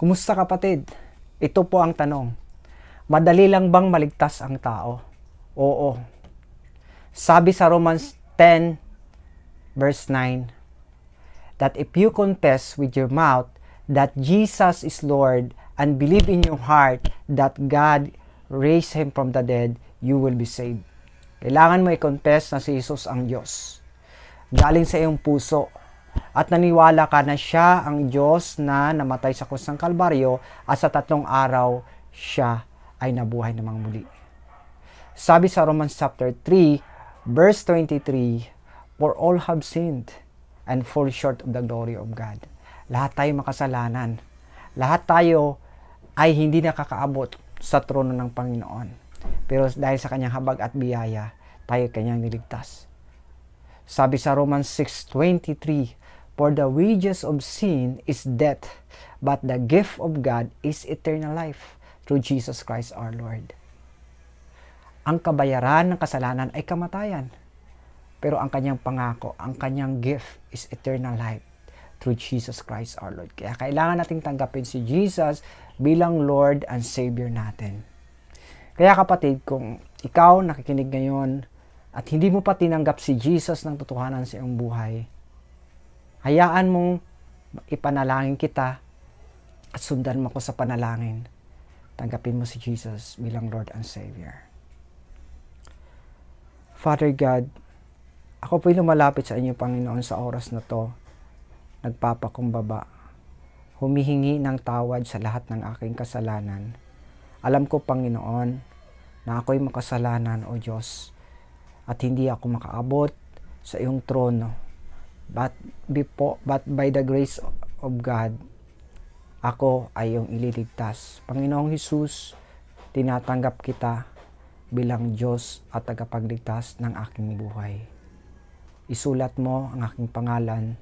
Kumusta kapatid? Ito po ang tanong. Madali lang bang maligtas ang tao? Oo. Sabi sa Romans 10 verse 9 that if you confess with your mouth that Jesus is Lord and believe in your heart that God raised Him from the dead, you will be saved. Kailangan mo i-confess na si Jesus ang Diyos. Galing sa iyong puso. At naniwala ka na siya ang Diyos na namatay sa krus ng Kalbaryo at sa 3 araw siya ay nabuhay namang muli. Sabi sa Romans chapter 3 verse 23, for all have sinned and fall short of the glory of God. Lahat tayo makasalanan. Lahat tayo ay hindi nakakaabot sa trono ng Panginoon. Pero dahil sa kanyang habag at biyaya, tayo kanyang niligtas. Sabi sa Romans 6:23, for the wages of sin is death, but the gift of God is eternal life through Jesus Christ our Lord. Ang kabayaran ng kasalanan ay kamatayan. Pero ang kanyang pangako, ang kanyang gift is eternal life through Jesus Christ our Lord. Kaya kailangan nating tanggapin si Jesus bilang Lord and Savior natin. Kaya kapatid, kung ikaw nakikinig ngayon at hindi mo pa tinanggap si Jesus ng totohanan sa iyong buhay, hayaan mong ipanalangin kita at sundan mo ko sa panalangin. Tanggapin mo si Jesus bilang Lord and Savior. Father God, ako po'y lumalapit sa inyo, Panginoon, sa oras na to. Nagpapakumbaba. Humihingi ng tawad sa lahat ng aking kasalanan. Alam ko, Panginoon, na ako'y makasalanan, O Diyos, at hindi ako makaabot sa iyong trono. But by the grace of God, ako ay iyong ililigtas. Panginoong Hesus, tinatanggap kita bilang Diyos at tagapagligtas ng aking buhay. Isulat mo ang aking pangalan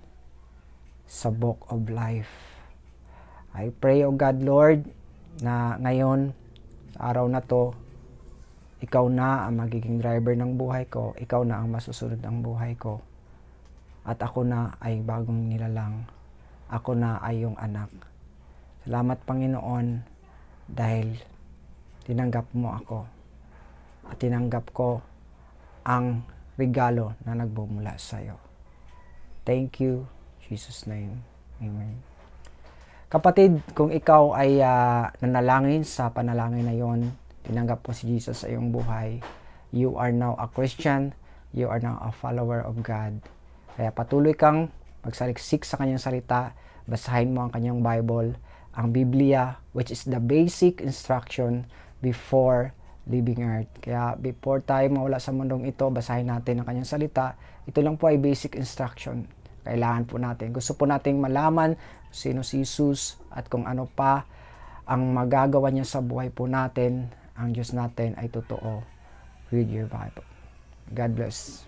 sa Book of Life. I pray, O God, Lord, na ngayon, sa araw na to, ikaw na ang magiging driver ng buhay ko, ikaw na ang masusunod ng buhay ko, at ako na ay bagong nilalang, ako na ay iyong anak. Salamat, Panginoon, dahil tinanggap mo ako, at tinanggap ko ang regalo na nagbumula sa iyo. Thank you, Jesus' name. Amen. Kapatid, kung ikaw ay nanalangin sa panalangin na yon, tinanggap mo si Jesus sa iyong buhay, you are now a Christian, you are now a follower of God. Kaya patuloy kang magsaliksik sa kanyang salita, basahin mo ang kanyang Bible, ang Biblia, which is the basic instruction before living earth. Kaya before tayo mawala sa mundong ito, basahin natin ang kanyang salita. Ito lang po ay basic instruction. Kailangan po natin. Gusto po nating malaman sino si Jesus at kung ano pa ang magagawa niya sa buhay po natin. Ang Diyos natin ay totoo. Read your Bible. God bless.